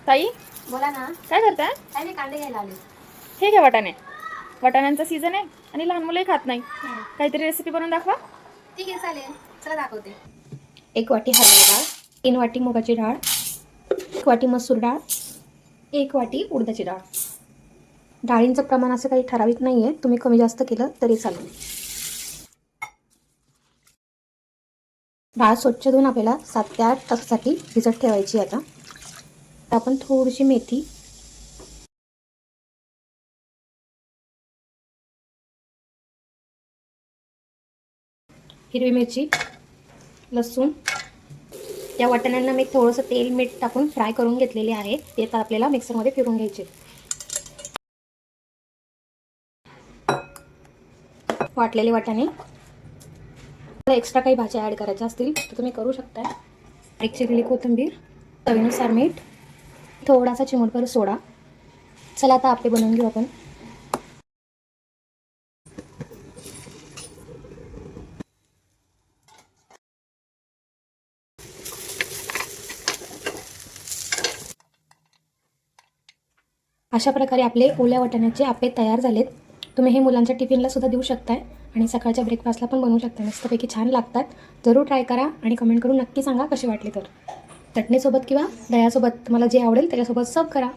ताई बोला ना. काय करताय? काय नाही, कांदे घ्यायला आले. हे घ्या वाटाणे. वाटाण्यांचा सीझन आहे आणि लहान मुलंही खात नाही. काहीतरी रेसिपी बनवून दाखवा. ठीक आहे, चालेल. चला दाखवते. 1 वाटी हरभरा डाळ, 3 वाटी मुगाची डाळ, 1 वाटी मसूर डाळ, 1 वाटी उडदाची डाळ. डाळींचं प्रमाण असं काही ठराविक नाही आहे, तुम्ही कमी जास्त केलं तरी चालेल. डाळ स्वच्छ धुवून आपल्याला 7 ते 8 तासासाठी भिजत ठेवायची. आता आपण थोडीशी मेथी, हिरवी मिरची, लसूण, या वाटाण्यांना मी थोडंसं तेल मीठ टाकून फ्राय करून घेतलेले आहे. ते आता आपल्याला मिक्सरमध्ये फिरून घ्यायचे. वाटलेले वाटाणे. एक्स्ट्रा काही भाज्या ॲड करायच्या असतील तर तुम्ही करू शकता. एक चिरलेली कोथिंबीर, चवीनुसार मीठ, थोडासा चिमूटभर सोडा. चला आता आपले बनवून घेऊ आपण. अशा प्रकारे आपले ओल्या वाटाण्याचे आप्पे तयार झालेत. तुम्ही हे मुलांच्या टिफिनला सुद्धा देऊ शकताय आणि सकाळच्या ब्रेकफास्टला पण बनवू शकता. मस्तपैकी छान लागतात. जरूर ट्राय करा आणि कमेंट करून नक्की सांगा कसे वाटले. तर चटणीसोबत किंवा दह्यासोबत तुम्हाला जे आवडेल त्याच्यासोबत सर्व करा.